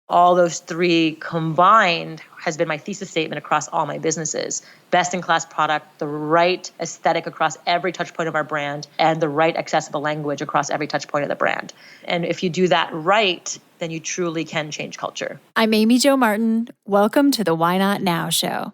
All those three combined has been my thesis statement across all my businesses. Best-in-class product, the right aesthetic across every touch point of our brand, and the right accessible language across every touch point of the brand. And if you do that right, then you truly can change culture. I'm Amy Jo Martin. Welcome to the Why Not Now show.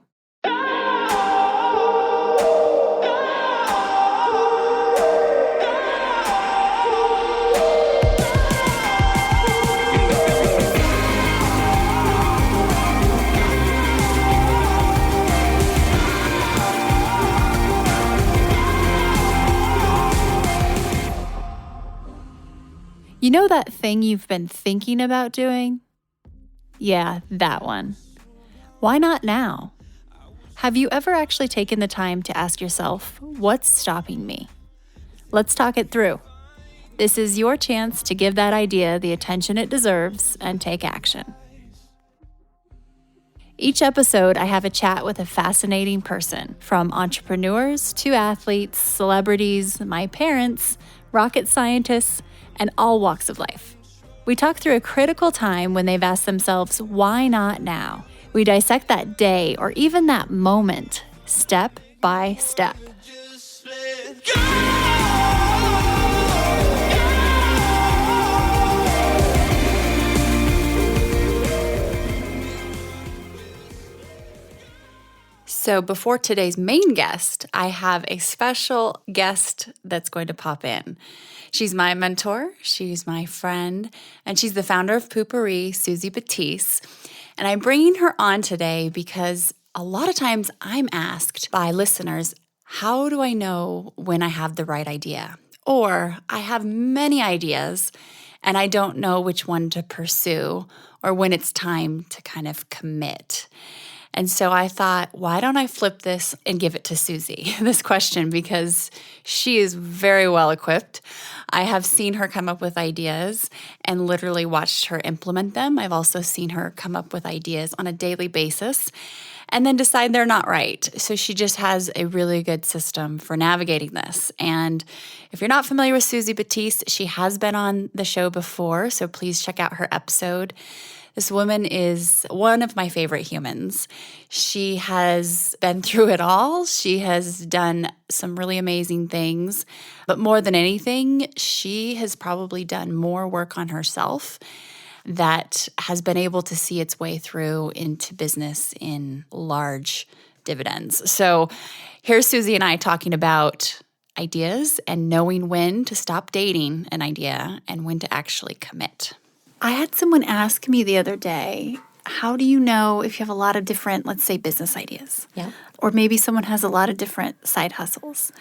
You know that thing you've been thinking about doing? Yeah, that one. Why not now? Have you ever actually taken the time to ask yourself, what's stopping me? Let's talk it through. This is your chance to give that idea the attention it deserves and take action. Each episode, I have a chat with a fascinating person, from entrepreneurs to athletes, celebrities, my parents, rocket scientists, and all walks of life. We talk through a critical time when they've asked themselves, why not now? We dissect that day or even that moment, step by step. So before today's main guest, I have a special guest that's going to pop in. She's my mentor, she's my friend, and she's the founder of Burpee, Susie Batiste. And I'm bringing her on today because a lot of times I'm asked by listeners, how do I know when I have the right idea? Or I have many ideas and I don't know which one to pursue or when it's time to kind of commit. And so I thought, why don't I flip this and give it to Susie, this question, because she is very well equipped. I have seen her come up with ideas and literally watched her implement them. I've also seen her come up with ideas on a daily basis and then decide they're not right. So she just has a really good system for navigating this. And if you're not familiar with Susie Batiste, she has been on the show before, so please check out her episode. This woman is one of my favorite humans. She has been through it all. She has done some really amazing things. But more than anything, she has probably done more work on herself that has been able to see its way through into business in large dividends. So here's Susie and I talking about ideas and knowing when to stop dating an idea and when to actually commit. I had someone ask me the other day, how do you know if you have a lot of different, let's say, business ideas? Yeah. Or maybe someone has a lot of different side hustles.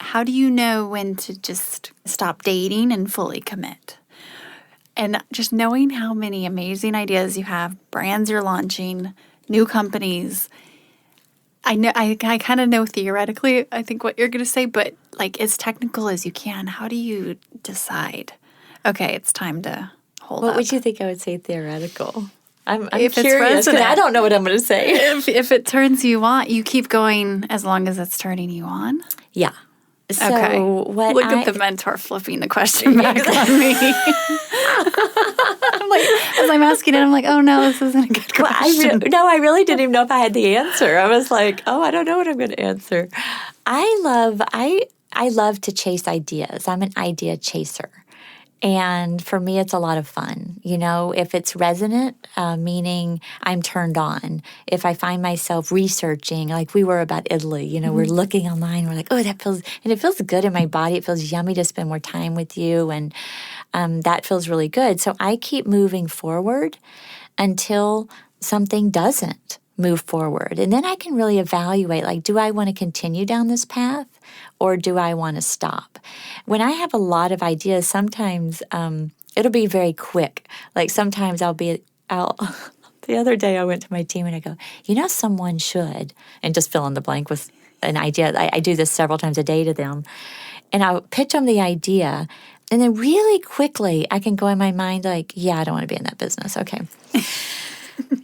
How do you know when to just stop dating and fully commit? And just knowing how many amazing ideas you have, brands you're launching, new companies, I kind of know theoretically, I think, what you're going to say, but like as technical as you can, how do you decide, okay, it's time to hold What up? would you think I would say theoretical? I'm If it's curious because resonant. I don't know what I'm going to say. If it turns you on, you keep going as long as it's turning you on? Yeah. So Okay. what Look at the mentor flipping the question back on me. I'm like, as I'm asking it, I'm like, oh no, this isn't a good question. I really didn't even know if I had the answer. I was like, oh, I don't know what I'm going to answer. I love to chase ideas. I'm an idea chaser. And for me, it's a lot of fun. You know, if it's resonant, meaning I'm turned on. If I find myself researching, like we were about Italy, you know, we're looking online, we're like, oh, it feels good in my body. It feels yummy to spend more time with you. And that feels really good. So I keep moving forward until something doesn't move forward. And then I can really evaluate, like, do I want to continue down this path or do I want to stop? When I have a lot of ideas, sometimes it'll be very quick. Like sometimes the other day I went to my team and I go, you know, someone should, and just fill in the blank with an idea. I do this several times a day to them. And I'll pitch them the idea. And then really quickly I can go in my mind like, yeah, I don't want to be in that business. Okay.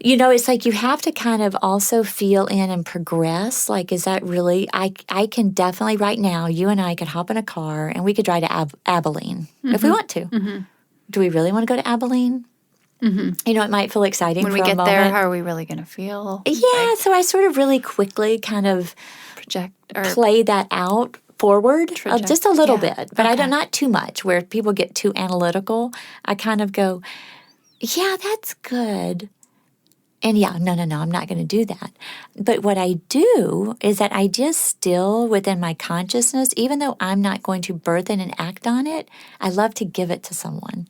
You know, it's like you have to kind of also feel in and progress. Like, is that really, I can definitely right now, you and I could hop in a car and we could drive to Abilene if we want to. Mm-hmm. Do we really want to go to Abilene? You know, it might feel exciting When for we a get moment. there, how are we really going to feel? Yeah, so I sort of really quickly kind of Project or play that out forward just a little yeah. bit, but I Okay. don't, not too much where people get too analytical. I kind of go, yeah, that's good. And yeah, no, I'm not going to do that. But what I do is that idea is still within my consciousness, even though I'm not going to birth it and act on it, I love to give it to someone.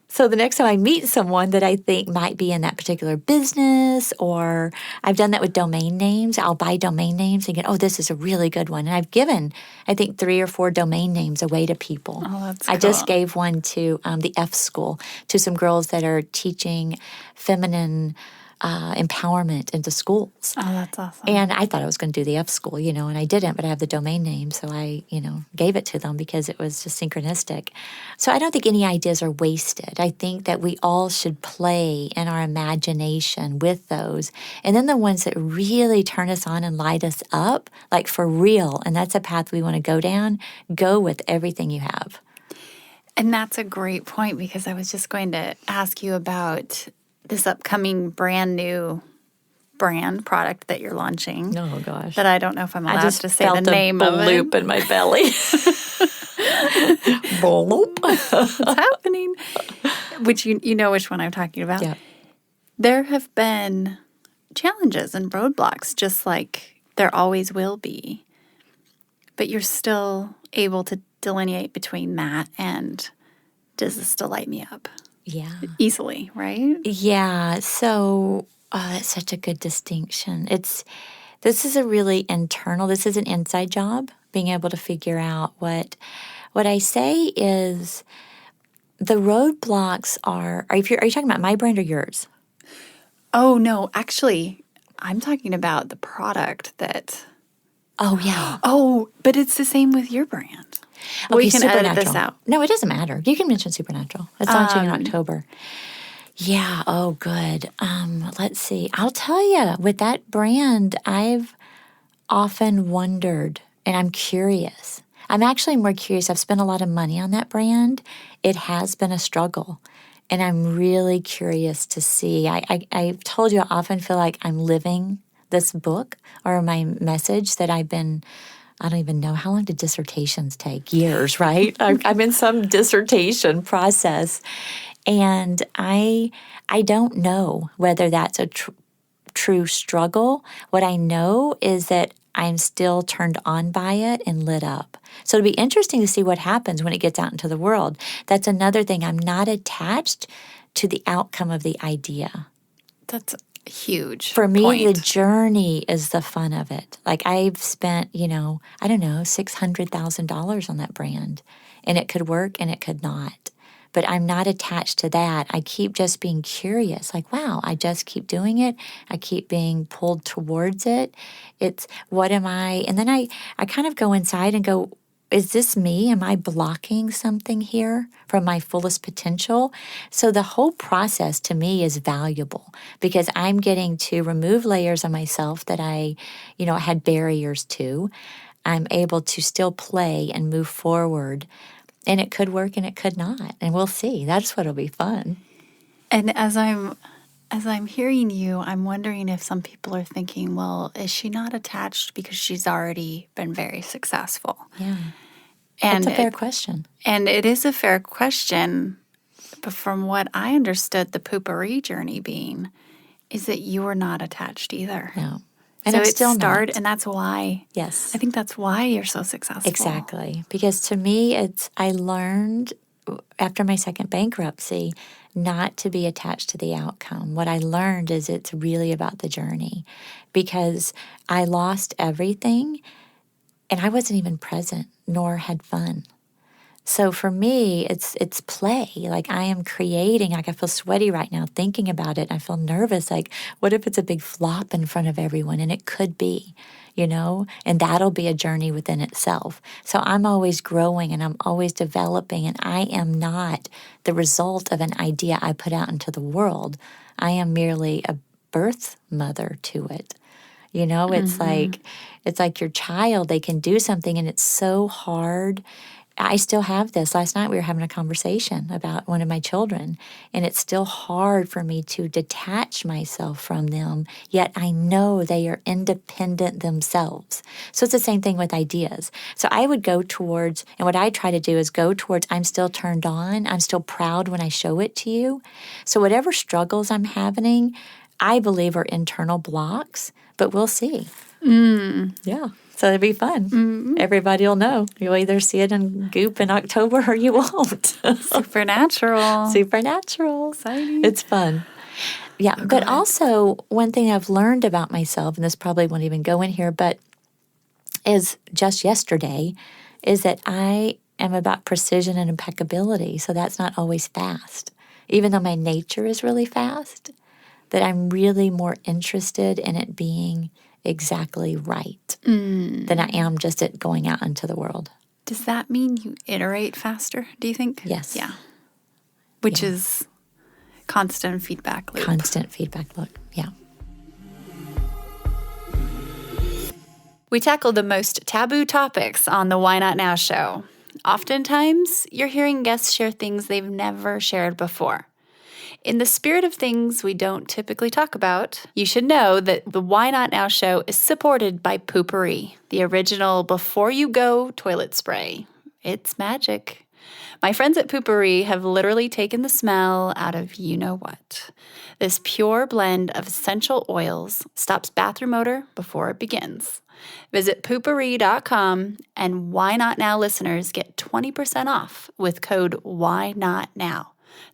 So the next time I meet someone that I think might be in that particular business, or I've done that with domain names, I'll buy domain names thinking, oh, this is a really good one. And I've given, I think, 3 or 4 domain names away to people. Oh, that's I just cool. gave one to the F School, to some girls that are teaching feminine empowerment into schools. Oh, that's awesome. And I thought I was going to do the F School, you know, and I didn't, but I have the domain name. So I, you know, gave it to them because it was just synchronistic. So I don't think any ideas are wasted. I think that we all should play in our imagination with those. And then the ones that really turn us on and light us up, like for real, and that's a path we want to go down, go with everything you have. And that's a great point because I was just going to ask you about this upcoming brand new brand product that you're launching. Oh, gosh. That I don't know if I'm allowed to say the name felt of a it. bloop in my belly. Bloop. What's happening? Which you know which one I'm talking about. Yeah. There have been challenges and roadblocks, just like there always will be. But you're still able to delineate between that and does this still light me up? Yeah. Easily, right? Yeah. So that's such a good distinction. This is a really internal, this is an inside job, being able to figure out what I say is the roadblocks are you talking about my brand or yours? Oh, no. Actually, I'm talking about the product that. Oh, yeah. Oh, but it's the same with your brand. We can edit this out. No, it doesn't matter. You can mention Supernatural. It's launching in October. Yeah. Oh, good. Let's see. I'll tell you, with that brand, I've often wondered, and I'm curious. I'm actually more curious. I've spent a lot of money on that brand. It has been a struggle. And I'm really curious to see. I've told you I often feel like I'm living this book or my message that I don't even know. How long did dissertations take? Years, right? I'm in some dissertation process. And I don't know whether that's a true struggle. What I know is that I'm still turned on by it and lit up. So it'll be interesting to see what happens when it gets out into the world. That's another thing. I'm not attached to the outcome of the idea. That's huge. For me, point. the journey is the fun of it. Like I've spent, $600,000 on that brand, and it could work and it could not. But I'm not attached to that. I keep just being curious. Like, wow, I just keep doing it. I keep being pulled towards it. It's what am I? And then I kind of go inside and go, is this me? Am I blocking something here from my fullest potential? So the whole process to me is valuable because I'm getting to remove layers of myself that I had barriers to. I'm able to still play and move forward. And it could work and it could not. And we'll see. That's what'll be fun. And as I'm hearing you, I'm wondering if some people are thinking, well, is she not attached because she's already been very successful? Yeah. And That's a fair question. And it is a fair question. But from what I understood the Poopery journey being, is that you were not attached either. No. And so I'm it still started, not. and that's why. Yes. I think that's why you're so successful. Exactly. Because to me, I learned after my second bankruptcy not to be attached to the outcome. What I learned is it's really about the journey because I lost everything and I wasn't even present nor had fun. So for me, it's play. Like I am creating. Like I feel sweaty right now thinking about it. I feel nervous. Like what if it's a big flop in front of everyone? And it could be, and that'll be a journey within itself. So I'm always growing and I'm always developing. And I am not the result of an idea I put out into the world. I am merely a birth mother to it. It's like your child. They can do something and it's so hard I still have this. Last night we were having a conversation about one of my children, and it's still hard for me to detach myself from them, yet I know they are independent themselves. So it's the same thing with ideas. So I would go towards, and what I try to do is go towards, I'm still turned on, I'm still proud when I show it to you. So whatever struggles I'm having, I believe are internal blocks, but we'll see. Yeah. So it'll be fun. Everybody will know. You'll either see it in Goop in October or you won't. Supernatural. Supernatural. Exciting. It's fun. Yeah. But also, one thing I've learned about myself, and this probably won't even go in here, but is just yesterday, is that I am about precision and impeccability. So that's not always fast. Even though my nature is really fast, that I'm really more interested in it being exactly right than I am just at going out into the world. Does that mean you iterate faster, do you think? Yes. Yeah. Which is constant feedback loop. Constant feedback loop, yeah. We tackle the most taboo topics on the Why Not Now show. Oftentimes, you're hearing guests share things they've never shared before. In the spirit of things we don't typically talk about, you should know that the Why Not Now show is supported by Poopery, the original before you go toilet spray. It's magic. My friends at Poopery have literally taken the smell out of you-know-what. This pure blend of essential oils stops bathroom odor before it begins. Visit poopery.com and Why Not Now listeners get 20% off with code WHYNOTNOW.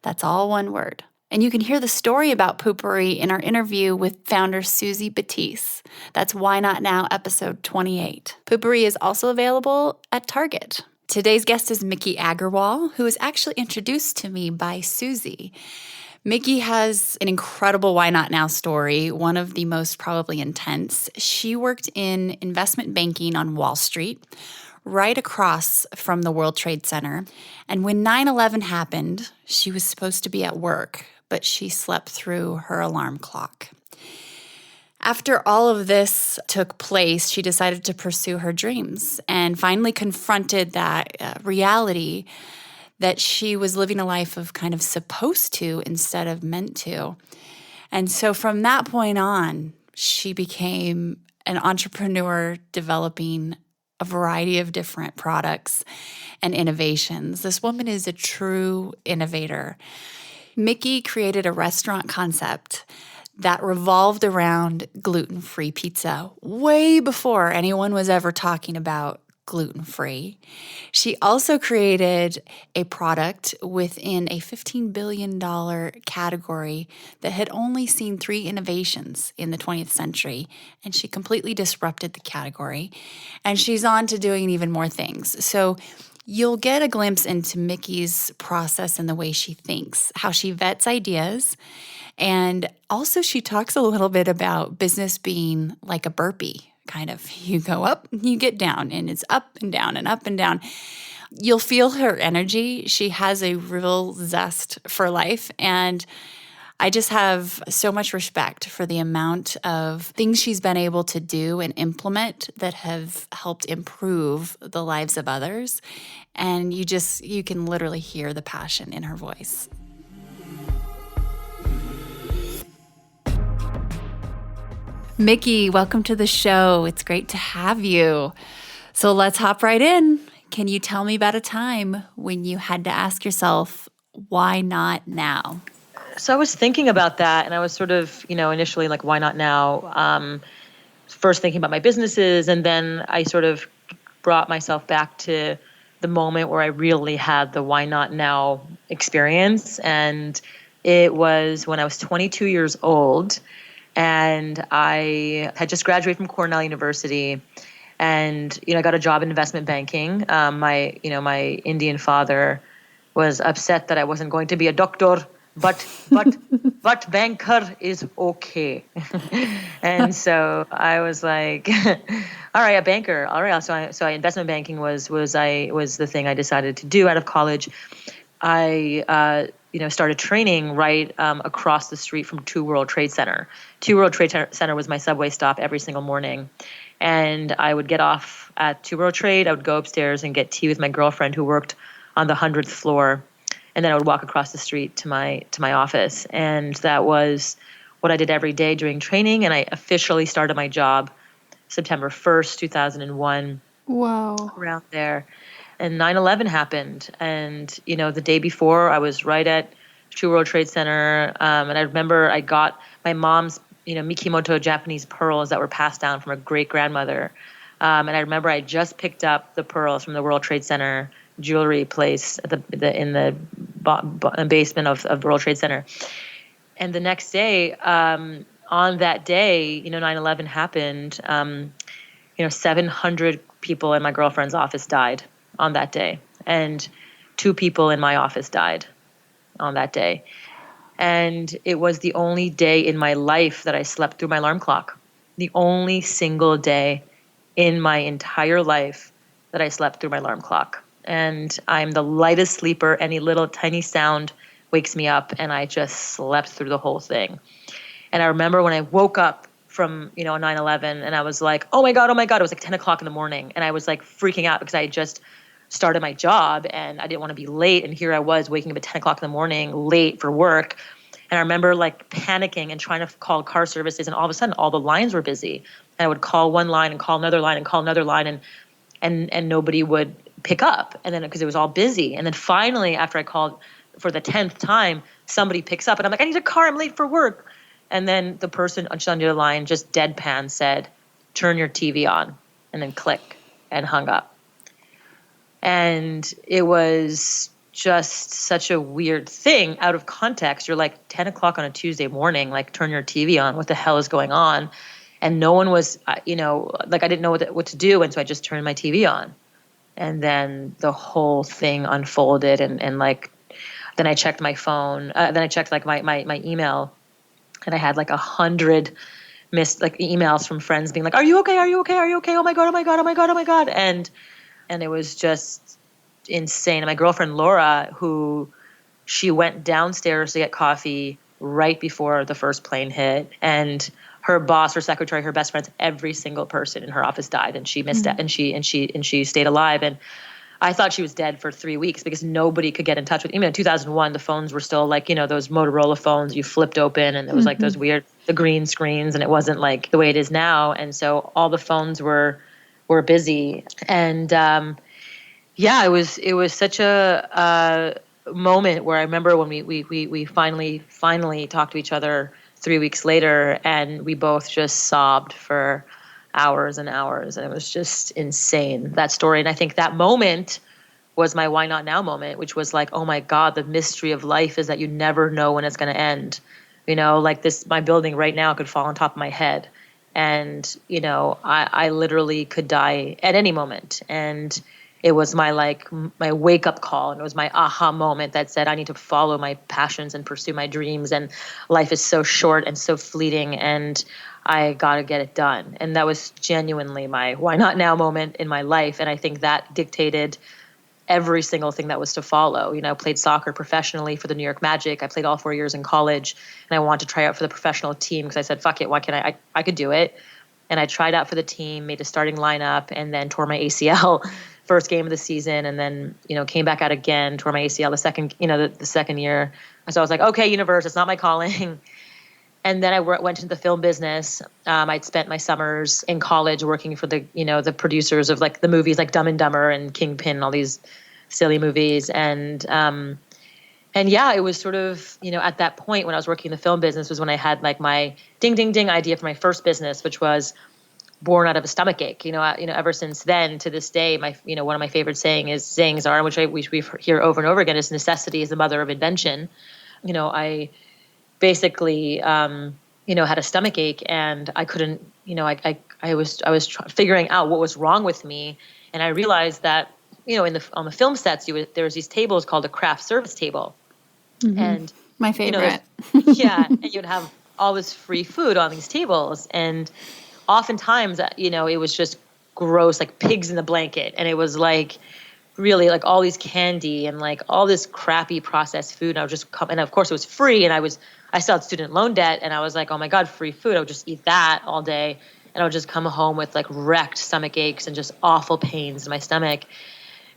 That's all one word. And you can hear the story about Poopery in our interview with founder Susie Batiste. That's Why Not Now, episode 28. Poopery is also available at Target. Today's guest is Miki Agrawal, who was actually introduced to me by Susie. Miki has an incredible Why Not Now story, one of the most probably intense. She worked in investment banking on Wall Street, right across from the World Trade Center. And when 9/11 happened, she was supposed to be at work, but she slept through her alarm clock. After all of this took place, she decided to pursue her dreams and finally confronted that reality that she was living a life of kind of supposed to instead of meant to. And so from that point on, she became an entrepreneur developing a variety of different products and innovations. This woman is a true innovator. Miki created a restaurant concept that revolved around gluten-free pizza way before anyone was ever talking about gluten-free. She also created a product within a $15 billion category that had only seen 3 innovations in the 20th century, and she completely disrupted the category. And she's on to doing even more things. So you'll get a glimpse into Miki's process and the way she thinks, how she vets ideas, and also she talks a little bit about business being like a burpee. Kind of, you go up, you get down, and it's up and down and up and down. You'll feel her energy. She has a real zest for life, and I just have so much respect for the amount of things she's been able to do and implement that have helped improve the lives of others. And you can literally hear the passion in her voice. Miki, welcome to the show. It's great to have you. So let's hop right in. Can you tell me about a time when you had to ask yourself, why not now? So I was thinking about that, and I was sort of, initially like, why not now? First thinking about my businesses, and then I sort of brought myself back to the moment where I really had the why not now experience. And it was when I was 22 years old. And I had just graduated from Cornell University, and I got a job in investment banking. My Indian father was upset that I wasn't going to be a doctor, but banker is okay. And so I was like, all right, a banker, all right. So investment banking was the thing I decided to do out of college. started training right across the street from Two World Trade Center. Two World Trade Center was my subway stop every single morning. And I would get off at Two World Trade. I would go upstairs and get tea with my girlfriend who worked on the 100th floor. And then I would walk across the street to my office. And that was what I did every day during training. And I officially started my job September 1st, 2001. Wow. Around there. And 9/11 happened. And, the day before I was right at Two World Trade Center. And I remember I got my mom's, Mikimoto Japanese pearls that were passed down from a great grandmother. And I remember I just picked up the pearls from the World Trade Center jewelry place at in the basement of the World Trade Center. And the next day, on that day, 9/11 happened. 700 people in my girlfriend's office died on that day. And 2 people in my office died on that day. And it was the only day in my life that I slept through my alarm clock. The only single day in my entire life that I slept through my alarm clock. And I'm the lightest sleeper. Any little tiny sound wakes me up, and I just slept through the whole thing. And I remember when I woke up from, 9/11, and I was like, oh my God. It was like 10 o'clock in the morning. And I was like freaking out because I had just started my job and I didn't want to be late. And here I was waking up at 10 o'clock in the morning, late for work. And I remember like panicking and trying to call car services. And all of a sudden, all the lines were busy. And I would call one line and call another line and call another line. And nobody would pick up. And then because it was all busy. And then finally, after I called for the 10th time, somebody picks up. And I'm like, I need a car. I'm late for work. And then the person on the other line just deadpan said, turn your TV on, and then click, and hung up. And it was just such a weird thing out of context. You're like 10 o'clock on a Tuesday morning, like turn your TV on. What the hell is going on? And no one was, I didn't know what to do. And so I just turned my TV on. And then the whole thing unfolded. And then I checked my phone. Then I checked like my email. And I had like 100 missed like emails from friends being like, are you okay? Are you okay? Are you okay? Oh my God, oh my God, oh my God, oh my God. And it was just insane. And my girlfriend, Laura, she went downstairs to get coffee right before the first plane hit. And her boss, her secretary, her best friends, every single person in her office died. And she missed it. And she stayed alive. And I thought she was dead for 3 weeks because nobody could get in touch with. Even in 2001, the phones were still like, those Motorola phones you flipped open, and it was like those weird, the green screens, and it wasn't like the way it is now. And so all the phones were busy. And it was such a moment where I remember when we finally talked to each other 3 weeks later, and we both just sobbed for hours and hours. And it was just insane, that story. And I think that moment was my why not now moment, which was like, oh my God, the mystery of life is that you never know when it's going to end. Like this, my building right now could fall on top of my head. And, I literally could die at any moment. And it was my wake up call. And it was my aha moment that said, I need to follow my passions and pursue my dreams. And life is so short and so fleeting. And I got to get it done. And that was genuinely my why not now moment in my life. And I think that dictated every single thing that was to follow. I played soccer professionally for the New York Magic. I played all 4 years in college, and I wanted to try out for the professional team because I said, fuck it, why can't I could do it. And I tried out for the team, made a starting lineup, and then tore my ACL first game of the season. And then, came back out again, tore my ACL the second year. So I was like, okay, universe, it's not my calling. And then I went into the film business. I'd spent my summers in college working for the producers of like the movies like Dumb and Dumber and Kingpin, all these silly movies. And it was sort of, at that point when I was working in the film business was when I had like my ding, ding, ding idea for my first business, which was born out of a stomach ache. Ever since then to this day, one of my favorite sayings are, which we hear over and over again, is necessity is the mother of invention. I basically, had a stomach ache, and I couldn't, I was figuring out what was wrong with me. And I realized that, on the film sets, there was these tables called a craft service table. Mm-hmm. And my favorite. And you'd have all this free food on these tables. And oftentimes, it was just gross, like pigs in the blanket. And it was like, really like all these candy and like all this crappy processed food. And I would just come, and of course it was free. And I still had student loan debt, and I was like, oh my God, free food. I would just eat that all day. And I would just come home with like wrecked stomach aches and just awful pains in my stomach.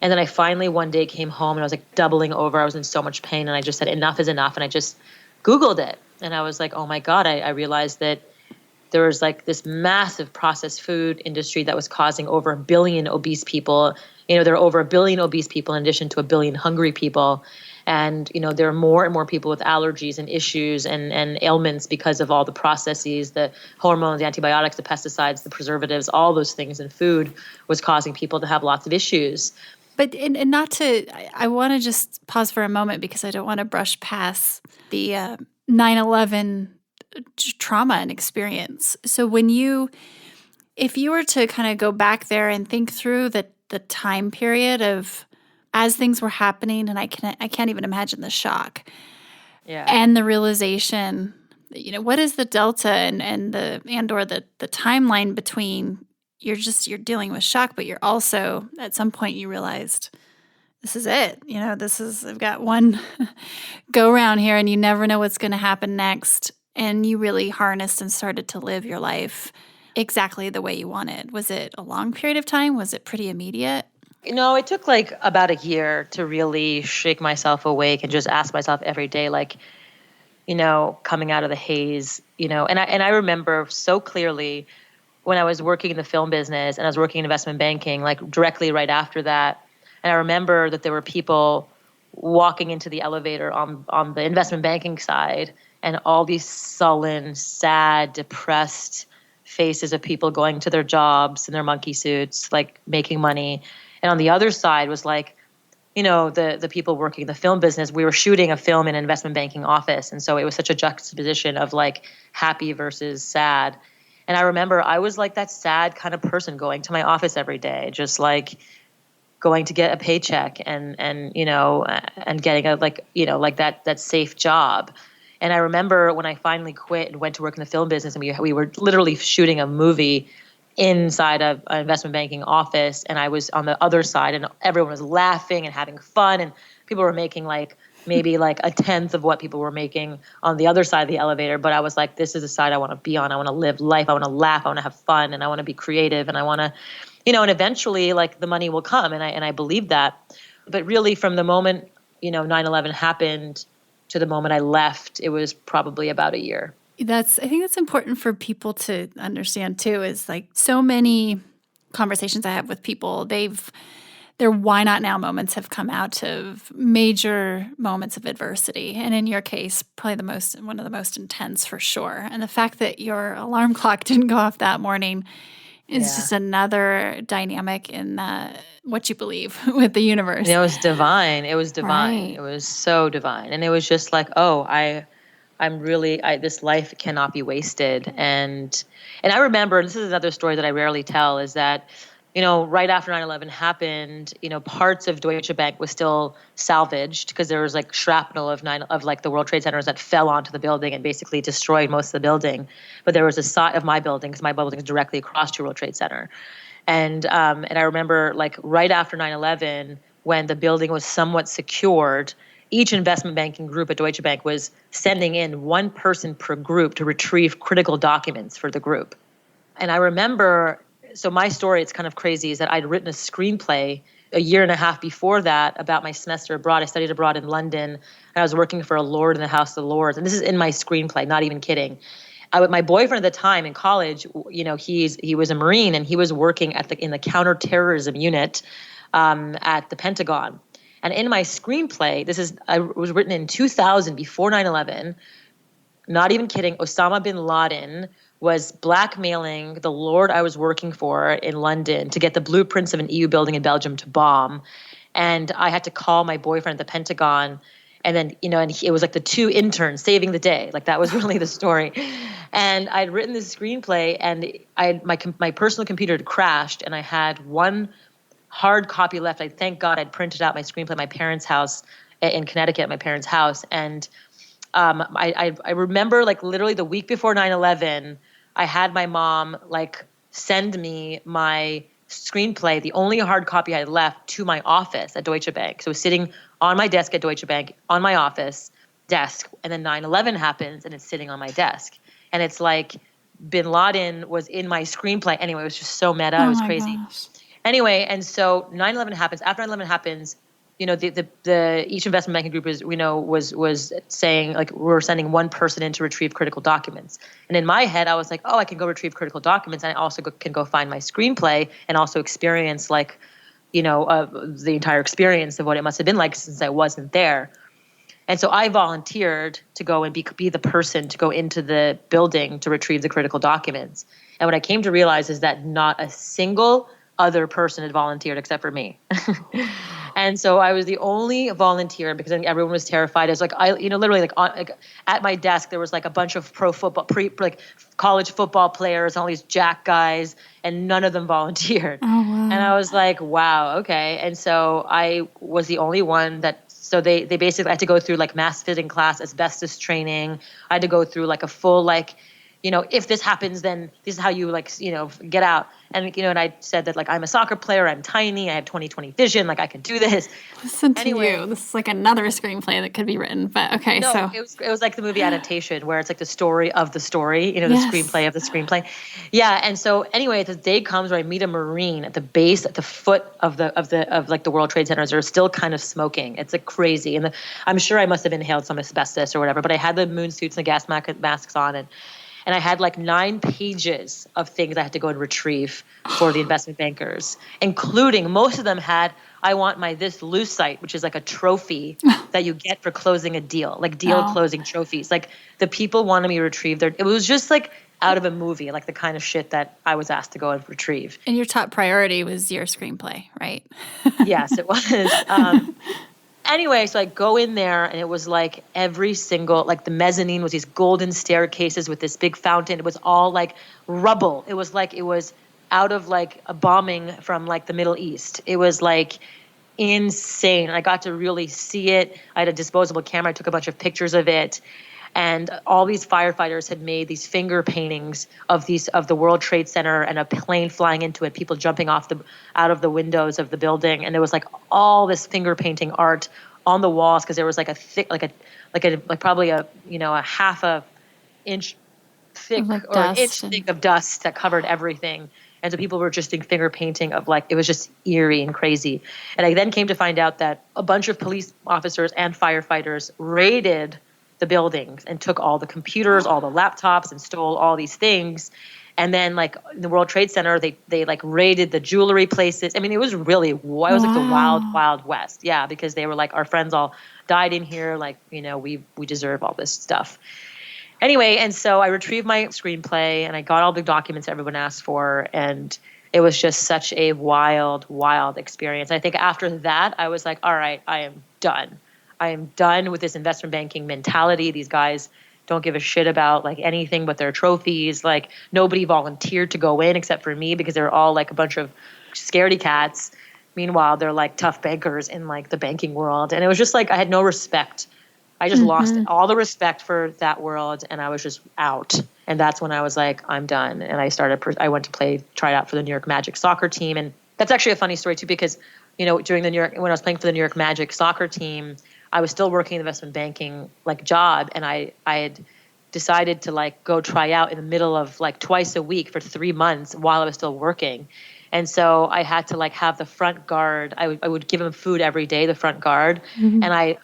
And then I finally one day came home and I was like doubling over. I was in so much pain, and I just said, enough is enough. And I just Googled it. And I was like, oh my God, I realized that there was like this massive processed food industry that was causing over 1 billion obese people. There are over 1 billion obese people in addition to 1 billion hungry people. And, there are more and more people with allergies and issues and ailments because of all the processes, the hormones, the antibiotics, the pesticides, the preservatives, all those things in food was causing people to have lots of issues. But and not to, I want to just pause for a moment because I don't want to brush past the 9/11 trauma and experience. So if you were to kind of go back there and think through the time period of as things were happening, and I can't even imagine the shock, and the realization, what is the delta and the timeline between you're dealing with shock, but you're also at some point you realized this is it. I've got one go round here, and you never know what's going to happen next. And you really harnessed and started to live your life exactly the way you wanted. Was it a long period of time? Was it pretty immediate? It took like about a year to really shake myself awake and just ask myself every day, like, coming out of the haze, and I remember so clearly when I was working in the film business and I was working in investment banking, like directly right after that. And I remember that there were people walking into the elevator on the investment banking side, and all these sullen, sad, depressed faces of people going to their jobs in their monkey suits, like making money. And on the other side was like, the people working in the film business. We were shooting a film in an investment banking office. And so it was such a juxtaposition of like happy versus sad. And I remember I was like that sad kind of person going to my office every day, just like going to get a paycheck and getting a like that safe job. And I remember when I finally quit and went to work in the film business, and we were literally shooting a movie inside of an investment banking office, and I was on the other side, and everyone was laughing and having fun, and people were making like maybe like a tenth of what people were making on the other side of the elevator. But I was like, this is the side I want to be on. I want to live life. I want to laugh. I want to have fun, and I want to be creative, and I want to, and eventually like the money will come. And I believe that. But really from the moment, 9/11 happened to the moment I left, it was probably about a year. I think that's important for people to understand too, is like so many conversations I have with people, their why not now moments have come out of major moments of adversity. And in your case, probably one of the most intense for sure. And the fact that your alarm clock didn't go off that morning is just another dynamic in what you believe with the universe. It was divine. It was divine. Right. It was so divine. And it was just like, oh, I'm really, this life cannot be wasted. And I remember, this is another story that I rarely tell, is that, right after 9/11 happened, parts of Deutsche Bank was still salvaged because there was like shrapnel of like the World Trade Centers that fell onto the building and basically destroyed most of the building. But there was a side of my building, because my building is directly across to World Trade Center. And I remember like right after 9/11, when the building was somewhat secured, each investment banking group at Deutsche Bank was sending in one person per group to retrieve critical documents for the group. And I remember, so my story, it's kind of crazy, is that I'd written a screenplay a year and a half before that about my semester abroad. I studied abroad in London, and I was working for a lord in the House of the Lords. And this is in my screenplay, not even kidding. My boyfriend at the time in college, he was a Marine, and he was working in the counterterrorism unit at the Pentagon. And in my screenplay, I was written in 2000, before 9/11, not even kidding, Osama bin Laden was blackmailing the lord I was working for in London to get the blueprints of an EU building in Belgium to bomb. And I had to call my boyfriend at the Pentagon. And then, it was like the two interns saving the day. Like that was really the story. And I'd written this screenplay, and my personal computer had crashed, and I had one hard copy left. Thank God I'd printed out my screenplay at my parents' house in Connecticut, at my parents' house. And I remember like literally the week before 9/11, I had my mom like send me my screenplay, the only hard copy I had left, to my office at Deutsche Bank. So it was sitting on my desk at Deutsche Bank, on my office desk, and then 9/11 happens and it's sitting on my desk. And it's like Bin Laden was in my screenplay. Anyway, it was just so meta. It Oh was my crazy. gosh. Anyway, and so 9/11 happens. After 9/11 happens, the each investment banking group was saying, like, we're sending one person in to retrieve critical documents. And in my head, I was like, oh, I can go retrieve critical documents, and I also can go find my screenplay and also experience, like, the entire experience of what it must have been like since I wasn't there. And so I volunteered to go and be the person to go into the building to retrieve the critical documents. And what I came to realize is that not a single other person had volunteered except for me. And so I was the only volunteer because I think everyone was terrified. It's like, literally like at my desk, there was like a bunch of pro football, like college football players, all these jack guys, and none of them volunteered. Oh, wow. And I was like, wow, okay. And so I was the only one so they basically had to go through like mass fitting class, asbestos training. I had to go through like a full, like, if this happens, then this is how you, like, get out. And, and I said that, like, I'm a soccer player. I'm tiny. I have 20/20 vision. Like, I can do this. Listen to Anyway. you. This is like another screenplay that could be written. But okay, No, so it was like the movie adaptation where it's like the story of the story, the Yes. screenplay of the screenplay. Yeah. And so anyway, the day comes where I meet a Marine at the base, at the foot of like the World Trade Centers. They're still kind of smoking. It's like crazy. And I'm sure I must have inhaled some asbestos or whatever, but I had the moon suits and the gas masks on, and I had like 9 pages of things I had to go and retrieve for the investment bankers, including most of them had, I want my this lucite, which is like a trophy that you get for closing a deal, like deal closing trophies. Like the people wanted me to retrieve it was just like out of a movie, like the kind of shit that I was asked to go and retrieve. And your top priority was your screenplay, right? Yes, it was. Anyway, so I go in there and it was like every single, like the mezzanine was these golden staircases with this big fountain. It was all like rubble. It was like it was out of like a bombing from like the Middle East. It was like insane. I got to really see it. I had a disposable camera. I took a bunch of pictures of it. And all these firefighters had made these finger paintings of the World Trade Center and a plane flying into it, people jumping out of the windows of the building, and there was like all this finger painting art on the walls because there was like a thick, like probably a half a inch thick like or an inch dust thick of dust that covered everything. And so people were just doing finger painting of, like, it was just eerie and crazy. And I then came to find out that a bunch of police officers and firefighters raided the buildings and took all the computers, all the laptops, and stole all these things. And then, like, in the World Trade Center, they like raided the jewelry places. I mean, it was really, it was like the wild, wild west. Yeah, because they were like, our friends all died in here. Like, we deserve all this stuff. Anyway, and so I retrieved my screenplay and I got all the documents everyone asked for. And it was just such a wild, wild experience. I think after that, I was like, all right, I am done. I am done with this investment banking mentality. These guys don't give a shit about like anything but their trophies. Like nobody volunteered to go in except for me because they're all like a bunch of scaredy cats. Meanwhile, they're like tough bankers in like the banking world. And it was just like I had no respect. I just lost all the respect for that world and I was just out. And that's when I was like, I'm done. And I went to try out for the New York Magic soccer team. And that's actually a funny story too because, during when I was playing for the New York Magic soccer team, I was still working in investment banking like job, and I had decided to like go try out in the middle of like twice a week for 3 months while I was still working. And so I had to like have the front guard. I would give him food every day, the front guard, and I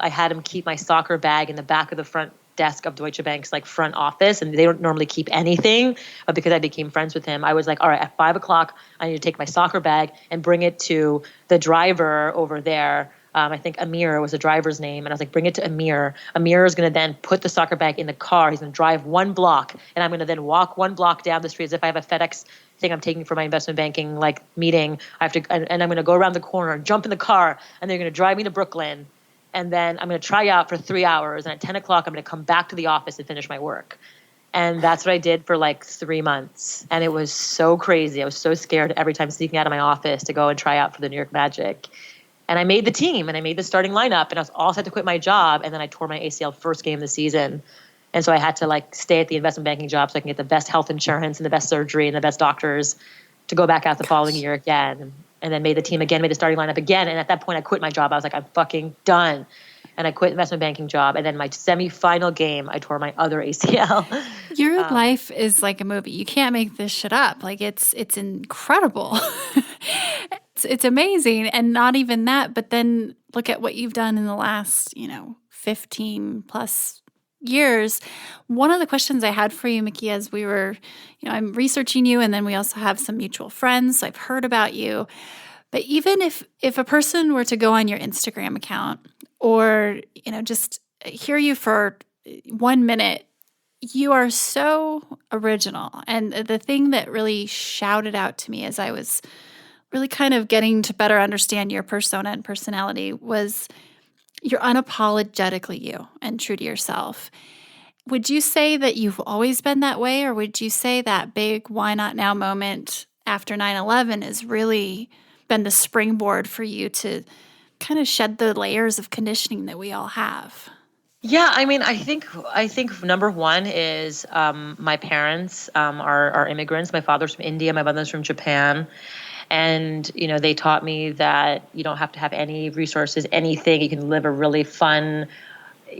had him keep my soccer bag in the back of the front desk of Deutsche Bank's like front office, and they don't normally keep anything. But because I became friends with him, I was like, all right, at 5:00, I need to take my soccer bag and bring it to the driver over there. I think Amir was the driver's name. And I was like, bring it to Amir. Amir is going to then put the soccer bag in the car. He's going to drive 1 block. And I'm going to then walk 1 block down the street as if I have a FedEx thing I'm taking for my investment banking like meeting. And I'm going to go around the corner, jump in the car, and they're going to drive me to Brooklyn. And then I'm going to try out for 3 hours. And at 10:00, I'm going to come back to the office and finish my work. And that's what I did for like 3 months. And it was so crazy. I was so scared every time sneaking out of my office to go and try out for the New York Magic. And I made the team and I made the starting lineup and I was all set to quit my job. And then I tore my ACL first game of the season. And so I had to like stay at the investment banking job so I can get the best health insurance and the best surgery and the best doctors. to go back out the following year again, and then made the team again, made the starting lineup again. And at that point I quit my job. I was like, I'm fucking done. And I quit investment banking job. And then my semifinal game, I tore my other ACL. Your life is like a movie. You can't make this shit up. Like it's incredible. It's amazing. And not even that, but then look at what you've done in the last, 15 plus years. One of the questions I had for you, Miki, as we were, I'm researching you, and then we also have some mutual friends. So I've heard about you. But even if a person were to go on your Instagram account or, just hear you for 1 minute, you are so original. And the thing that really shouted out to me as I was really kind of getting to better understand your persona and personality was you're unapologetically you and true to yourself. Would you say that you've always been that way, or would you say that big why not now moment after 9/11 has really been the springboard for you to kind of shed the layers of conditioning that we all have? Yeah, I mean, I think number one is my parents are immigrants. My father's from India, my mother's from Japan. And, they taught me that you don't have to have any resources, anything. You can live a really fun,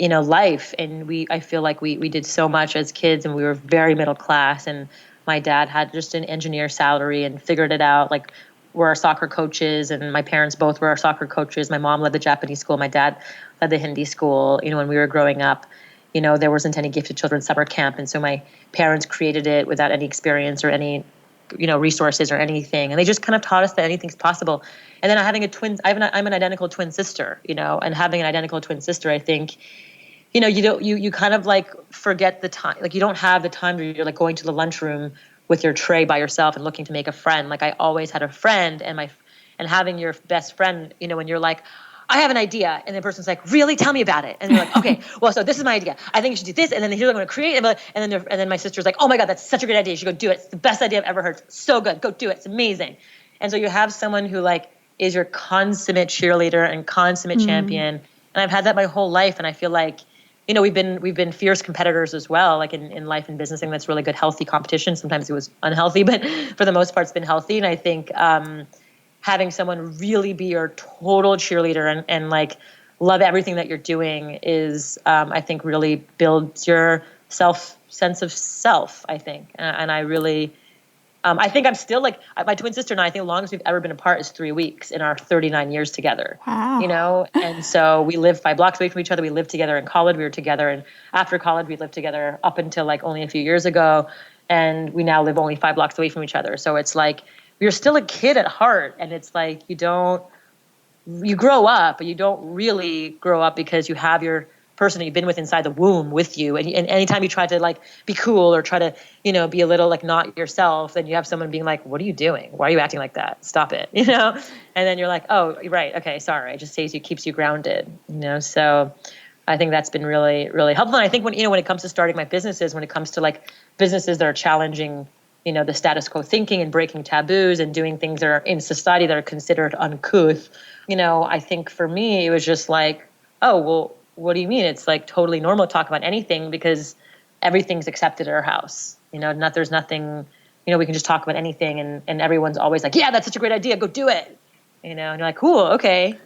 life. And I feel like we did so much as kids, and we were very middle class. And my dad had just an engineer salary and figured it out. Like, we're our soccer coaches, and my parents both were our soccer coaches. My mom led the Japanese school. My dad led the Hindi school. When we were growing up, there wasn't any gifted children summer camp. And so my parents created it without any experience or any resources or anything. And they just kind of taught us that anything's possible. And then having I'm an identical twin sister, and having an identical twin sister, I think, you kind of like forget the time. Like, you don't have the time where you're like going to the lunchroom with your tray by yourself and looking to make a friend. Like, I always had a friend, and having your best friend, when you're like, I have an idea. And the person's like, really? Tell me about it. And you're like, okay, well, so this is my idea. I think you should do this. And then here's what I'm going to create. And then my sister's like, oh my God, that's such a great idea. You should go do it. It's the best idea I've ever heard. It's so good. Go do it. It's amazing. And so you have someone who is your consummate cheerleader and consummate champion. And I've had that my whole life. And I feel like, we've been fierce competitors as well, like in life and business. And that's really good, healthy competition. Sometimes it was unhealthy, but for the most part, it's been healthy. And I think, having someone really be your total cheerleader and love everything that you're doing is, I think, really builds your sense of self, I think. And I really, I think I'm still my twin sister and I think the longest we've ever been apart is 3 weeks in our 39 years together. Wow. And so we live 5 blocks away from each other. We lived together in college. We were together. And after college, we lived together up until only a few years ago. And we now live only 5 blocks away from each other. So it's you're still a kid at heart, and it's you grow up, but you don't really grow up because you have your person that you've been with inside the womb with you. And anytime you try to be cool or try to, be a little not yourself, then you have someone being like, what are you doing? Why are you acting like that? Stop it. And then you're like, oh, right. Okay. Sorry. It just keeps you grounded, so I think that's been really, really helpful. And I think when it comes to starting my businesses, when it comes to businesses that are challenging, the status quo thinking and breaking taboos and doing things that are in society that are considered uncouth, I think for me, it was just oh, well, what do you mean? It's totally normal to talk about anything because everything's accepted at our house. There's nothing, we can just talk about anything and everyone's always like, yeah, that's such a great idea. Go do it. And you're like, cool. Okay.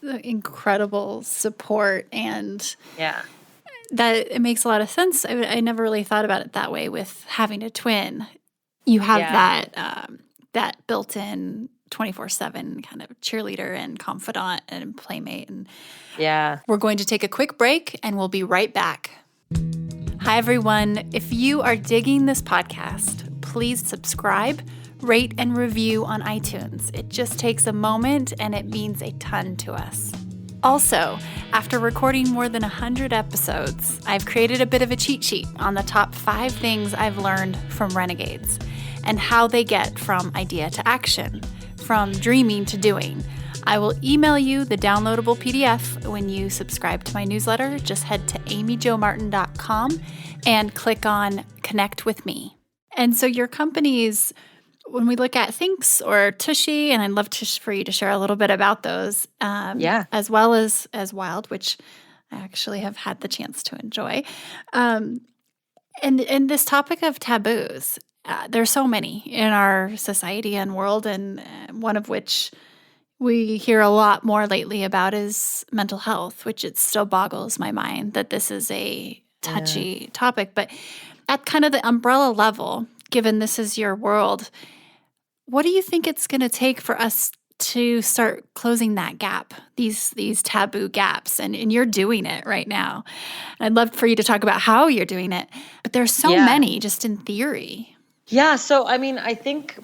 The incredible support, and yeah, that it makes a lot of sense. I never really thought about it that way with having a twin. You have that built-in 24/7 kind of cheerleader and confidant and playmate. And we're going to take a quick break, and we'll be right back. Hi, everyone. If you are digging this podcast, please subscribe, rate, and review on iTunes. It just takes a moment, and it means a ton to us. Also, after recording more than 100 episodes, I've created a bit of a cheat sheet on the top 5 things I've learned from renegades and how they get from idea to action, from dreaming to doing. I will email you the downloadable PDF when you subscribe to my newsletter. Just head to amyjomartin.com and click on Connect with Me. And so your companies, when we look at THINX or Tushy, and I'd love for you to share a little bit about those, as well as Wild, which I actually have had the chance to enjoy. And this topic of taboos, there's so many in our society and world, and one of which we hear a lot more lately about is mental health, which it still boggles my mind that this is a touchy topic. But at kind of the umbrella level, given this is your world, what do you think it's going to take for us to start closing that gap, these taboo gaps? And you're doing it right now. I'd love for you to talk about how you're doing it. But there's so many just in theory. Yeah. So, I mean, I think,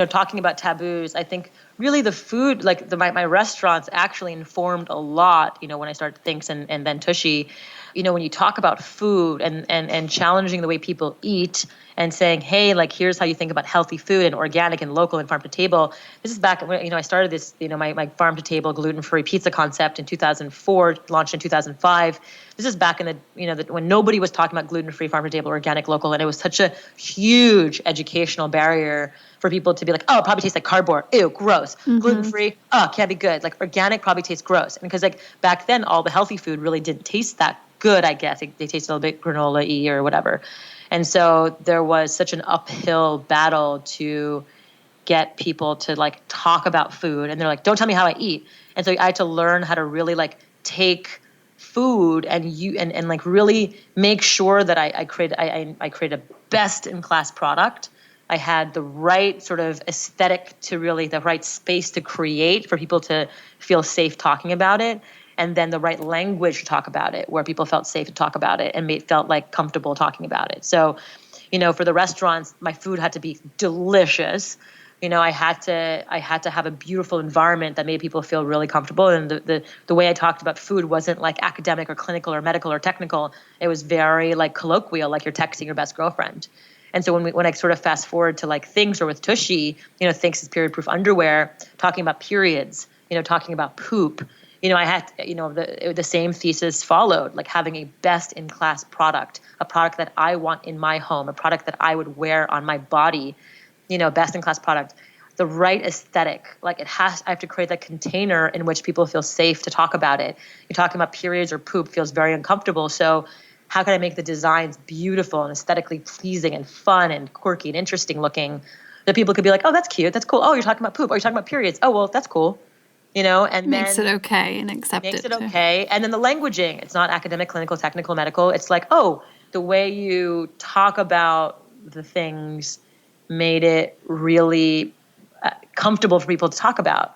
talking about taboos, I think really the food, like my restaurants actually informed a lot, when I started THINX and then Tushy. When you talk about food and challenging the way people eat and saying, hey, like, here's how you think about healthy food and organic and local and farm to table. This is back when, I started this, my farm to table gluten-free pizza concept in 2004, launched in 2005. This is back in when nobody was talking about gluten-free, farm to table, organic, local. And it was such a huge educational barrier for people to be like, oh, it probably tastes like cardboard. Ew, gross. Mm-hmm. Gluten-free, oh, can't be good. Like, organic probably tastes gross. And because, like, back then, all the healthy food really didn't taste that good, I guess. They tasted a little bit granola-y or whatever. And so there was such an uphill battle to get people to, like, talk about food. And they're like, don't tell me how I eat. And so I had to learn how to really, like, take food and like really make sure that I create a best in class product. I had the right sort of aesthetic to really the right space to create for people to feel safe talking about it, and then the right language to talk about it where people felt safe to talk about it and felt like comfortable talking about it. So, for the restaurants, my food had to be delicious. I had to have a beautiful environment that made people feel really comfortable. And the way I talked about food wasn't like academic or clinical or medical or technical. It was very like colloquial, like you're texting your best girlfriend. And so when I sort of fast forward to like THINX or with Tushy, THINX is period proof underwear, talking about periods, talking about poop, I had, the same thesis followed, like having a best in class product, a product that I want in my home, a product that I would wear on my body, best in class product, the right aesthetic. Like I have to create that container in which people feel safe to talk about it. You're talking about periods or poop feels very uncomfortable. So how can I make the designs beautiful and aesthetically pleasing and fun and quirky and interesting looking that people could be like, oh, that's cute. That's cool. Oh, you're talking about poop. Oh, you're talking about periods. Oh, well, that's cool. And makes it okay and accepted. Makes it okay. And then the languaging, it's not academic, clinical, technical, medical. It's like, oh, the way you talk about the things made it really comfortable for people to talk about.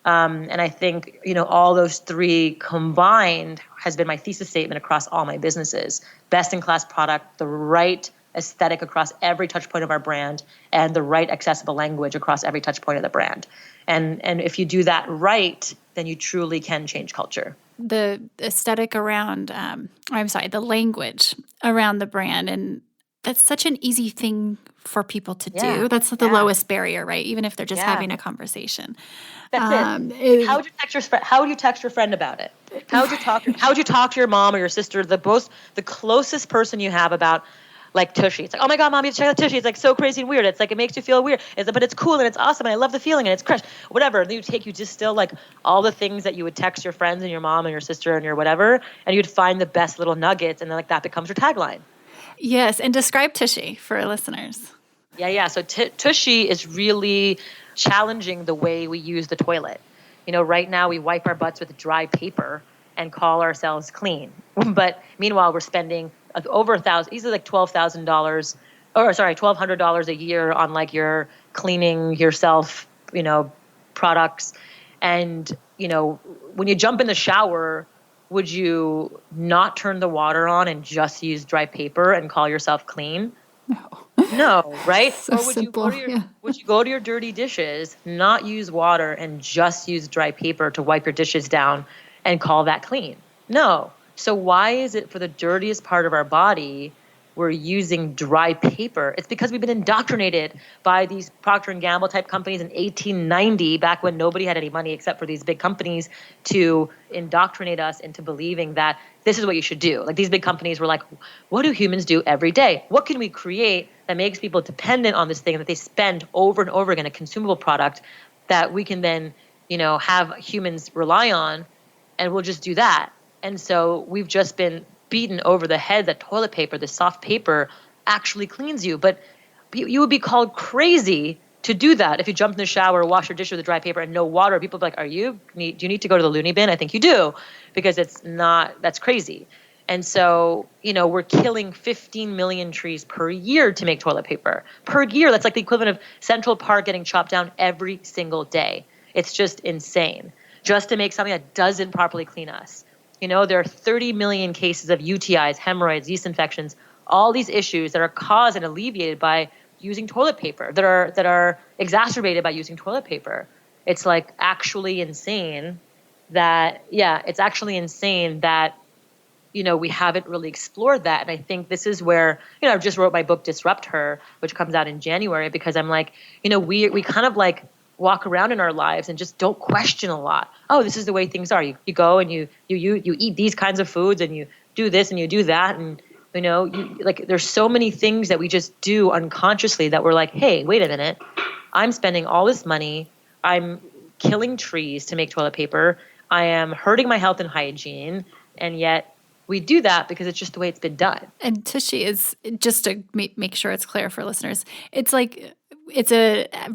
And I think, all those three combined has been my thesis statement across all my businesses. Best in class product, the right aesthetic across every touch point of our brand, and the right accessible language across every touch point of the brand. And if you do that right, then you truly can change culture. The aesthetic around, the language around the brand, and that's such an easy thing for people to do. That's the lowest barrier, right? Even if they're just having a conversation. That's it. How would you text your friend? How would you text your friend about it? How would you talk? How would you talk to your mom or your sister, the closest person you have about, like, Tushy? It's like, oh my God, Mom, you have to check out Tushy. It's like so crazy and weird. It's like, it makes you feel weird. But it's cool and it's awesome and I love the feeling and it's crush. Whatever. And you distill like all the things that you would text your friends and your mom and your sister and your whatever, and you'd find the best little nuggets, and then like that becomes your tagline. Yes, and describe Tushy for our listeners. Yeah. So Tushy is really challenging the way we use the toilet. Right now we wipe our butts with dry paper and call ourselves clean. But meanwhile, we're spending over $1,000, easily like $1,200 a year on like your cleaning yourself, products. And, when you jump in the shower, would you not turn the water on and just use dry paper and call yourself clean? No, right? So or would simple, would you go to your dirty dishes, not use water, and just use dry paper to wipe your dishes down and call that clean? No. So why is it for the dirtiest part of our body we're using dry paper? It's because we've been indoctrinated by these Procter & Gamble type companies in 1890, back when nobody had any money except for these big companies, to indoctrinate us into believing that this is what you should do. Like, these big companies were like, what do humans do every day? What can we create that makes people dependent on this thing that they spend over and over again, a consumable product that we can then, have humans rely on, and we'll just do that. And so we've just been beaten over the head that toilet paper, this soft paper, actually cleans you. But you would be called crazy to do that. If you jump in the shower, wash your dishes with dry paper and no water, people would be like, do you need to go to the loony bin? I think you do, because that's crazy. And so, we're killing 15 million trees per year to make toilet paper. Per year, that's like the equivalent of Central Park getting chopped down every single day. It's just insane. Just to make something that doesn't properly clean us. There are 30 million cases of UTIs, hemorrhoids, yeast infections, all these issues that are caused and alleviated by using toilet paper, that are exacerbated by using toilet paper. It's like actually insane that, we haven't really explored that. And I think this is where, I just wrote my book, Disrupt Her, which comes out in January, because I'm like, we kind of like walk around in our lives and just don't question a lot. Oh, this is the way things are. You go and you eat these kinds of foods and you do this and you do that. And, there's so many things that we just do unconsciously that we're like, hey, wait a minute. I'm spending all this money. I'm killing trees to make toilet paper. I am hurting my health and hygiene. And yet we do that because it's just the way it's been done. And Tushy is, just to make sure it's clear for listeners, it's a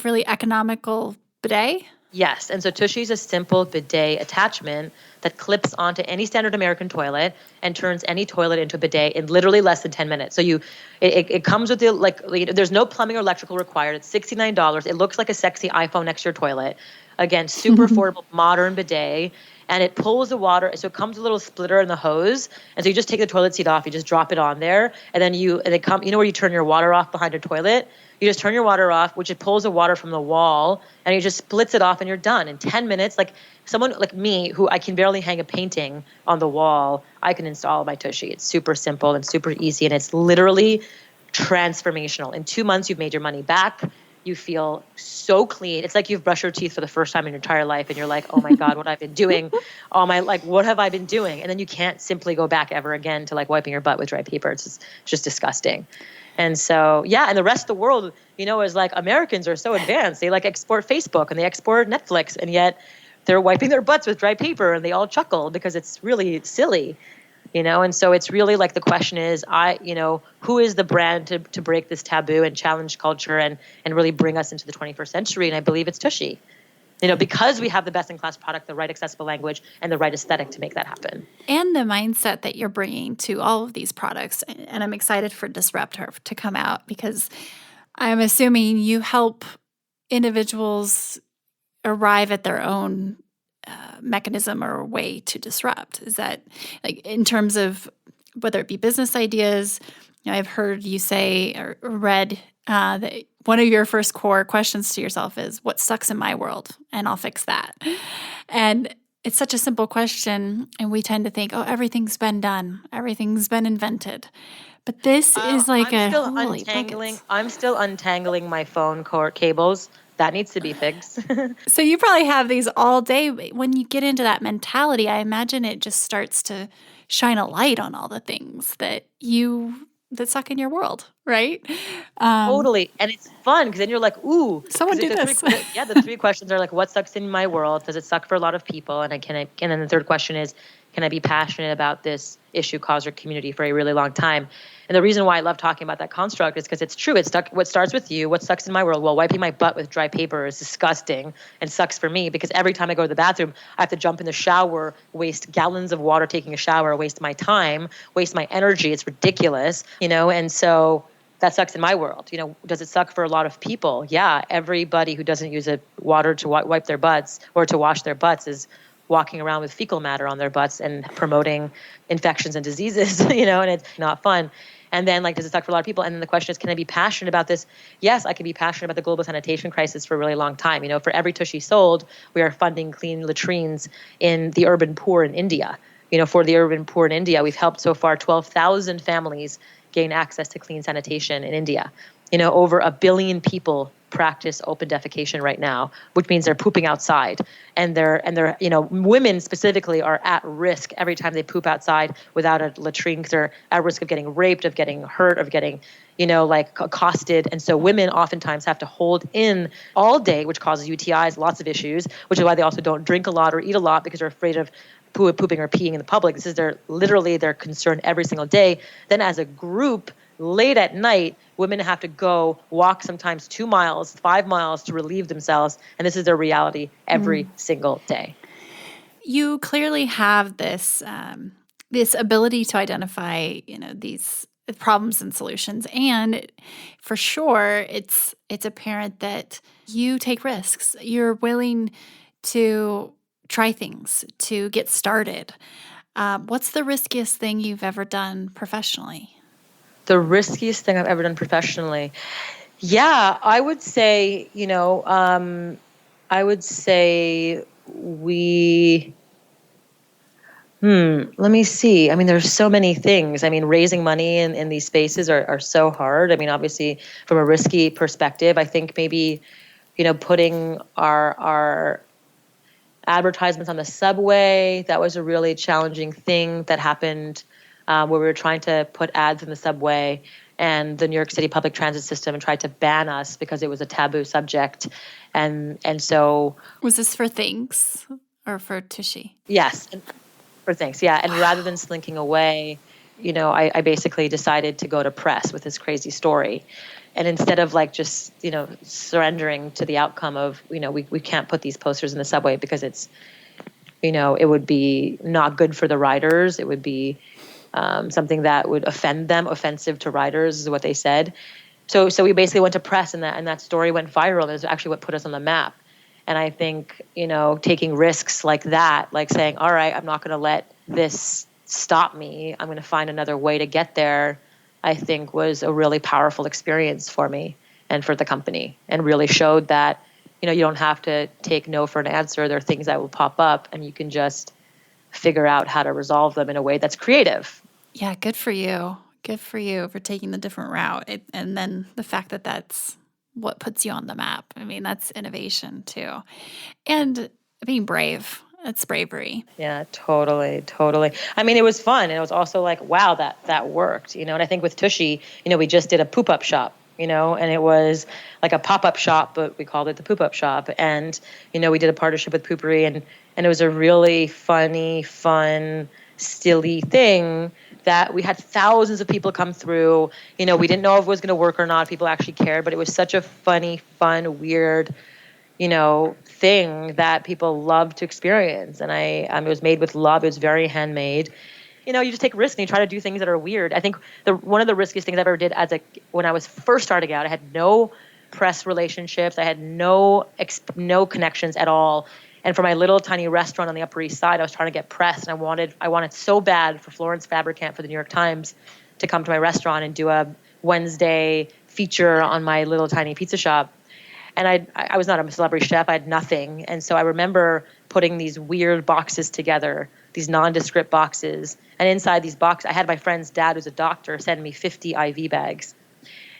really economical bidet. Yes. And so Tushy is a simple bidet attachment that clips onto any standard American toilet and turns any toilet into a bidet in literally less than 10 minutes. So it comes with there's no plumbing or electrical required. It's $69. It looks like a sexy iPhone next to your toilet. Again, super affordable, modern bidet. And it pulls the water. So it comes with a little splitter in the hose. And so you just take the toilet seat off, you just drop it on there. And then where you turn your water off behind your toilet? You just turn your water off, which it pulls the water from the wall, and you just splits it off and you're done. In 10 minutes, like someone like me, who I can barely hang a painting on the wall, I can install my Tushy. It's super simple and super easy, and it's literally transformational. In 2 months, you've made your money back. You feel so clean. It's like you've brushed your teeth for the first time in your entire life, and you're like, oh my God, what I've been doing? What have I been doing? And then you can't simply go back ever again to like wiping your butt with dry paper. It's just disgusting. And so, and the rest of the world, is like, Americans are so advanced. They like export Facebook and they export Netflix, and yet they're wiping their butts with dry paper and they all chuckle because it's really silly, And so it's really like the question is, who is the brand to break this taboo and challenge culture and really bring us into the 21st century? And I believe it's Tushy. Because we have the best-in-class product, the right accessible language, and the right aesthetic to make that happen. And the mindset that you're bringing to all of these products. And I'm excited for Disrupt Her to come out, because I'm assuming you help individuals arrive at their own mechanism or way to disrupt. Is that, like, in terms of whether it be business ideas? I've heard you say or read that one of your first core questions to yourself is, what sucks in my world? And I'll fix that. And it's such a simple question. And we tend to think, oh, everything's been done. Everything's been invented. But this is like I'm still untangling my phone cord cables. That needs to be fixed. So you probably have these all day. When you get into that mentality, I imagine it just starts to shine a light on all the things that suck in your world, right? Totally. And it's fun because then you're like, ooh. Someone do this. The three questions are like, what sucks in my world? Does it suck for a lot of people? And then the third question is, can I be passionate about this issue, cause, or community for a really long time? And the reason why I love talking about that construct is because it's true. What starts with you, what sucks in my world? Well, wiping my butt with dry paper is disgusting and sucks for me, because every time I go to the bathroom, I have to jump in the shower, waste gallons of water taking a shower, waste my time, waste my energy. It's ridiculous, and so that sucks in my world. Does it suck for a lot of people? Yeah, everybody who doesn't use water to wipe their butts or to wash their butts is walking around with fecal matter on their butts and promoting infections and diseases, and it's not fun. And then, does it suck for a lot of people? And then the question is, can I be passionate about this? Yes, I can be passionate about the global sanitation crisis for a really long time. For every Tushy sold, we are funding clean latrines in the urban poor in India. For the urban poor in India, we've helped so far 12,000 families gain access to clean sanitation in India. Over 1 billion people practice open defecation right now, which means they're pooping outside, and they're women specifically are at risk every time they poop outside without a latrine, because they're at risk of getting raped, of getting hurt, of getting accosted. And so women oftentimes have to hold in all day, which causes UTIs, lots of issues, which is why they also don't drink a lot or eat a lot, because they're afraid of pooping or peeing in the public. This is their concern every single day. Then as a group, late at night, women have to go walk sometimes 2 miles, 5 miles to relieve themselves. And this is their reality every single day. You clearly have this this ability to identify, these problems and solutions, and for sure, it's apparent that you take risks. You're willing to try things, to get started. What's the riskiest thing you've ever done professionally? The riskiest thing I've ever done professionally. Yeah, I would say, I would say let me see. I mean, there's so many things. I mean, raising money in these spaces are so hard. I mean, obviously, from a risky perspective, I think maybe, putting our advertisements on the subway, that was a really challenging thing that happened where we were trying to put ads in the subway, and the New York City public transit system tried to ban us because it was a taboo subject. And so... Was this for THINX or for Tushy? Yes. For THINX, yeah. And rather than slinking away, I basically decided to go to press with this crazy story. And instead of just, surrendering to the outcome of, we can't put these posters in the subway because it's, it would be not good for the riders. It would be something that would offend them, offensive to riders is what they said. So we basically went to press, and that story went viral. And it's actually what put us on the map. And I think, taking risks like that, like saying, all right, I'm not going to let this stop me. I'm going to find another way to get there, I think was a really powerful experience for me and for the company, and really showed that, you don't have to take no for an answer. There are things that will pop up, and you can just figure out how to resolve them in a way that's creative. Yeah, good for you. Good for you for taking the different route. And then the fact that that's what puts you on the map. I mean, that's innovation too. And being brave, it's bravery. Yeah, totally. I mean, it was fun. And it was also like, wow, that worked, And I think with Tushy, we just did a poop-up shop, and it was like a pop-up shop, but we called it the poop-up shop. And, we did a partnership with Poopery, and it was a really funny, fun, silly thing that we had thousands of people come through. We didn't know if it was going to work or not. People actually cared, but it was such a funny, fun, weird, thing that people loved to experience. And it was made with love. It was very handmade. You just take risks and you try to do things that are weird. I think one of the riskiest things I ever did when I was first starting out, I had no press relationships. I had no connections at all. And for my little tiny restaurant on the Upper East Side, I was trying to get press, and I wanted so bad for Florence Fabricant for the New York Times to come to my restaurant and do a Wednesday feature on my little tiny pizza shop. And I was not a celebrity chef. I had nothing. And so I remember putting these weird boxes together, these nondescript boxes. And inside these boxes, I had my friend's dad, who's a doctor, send me 50 IV bags.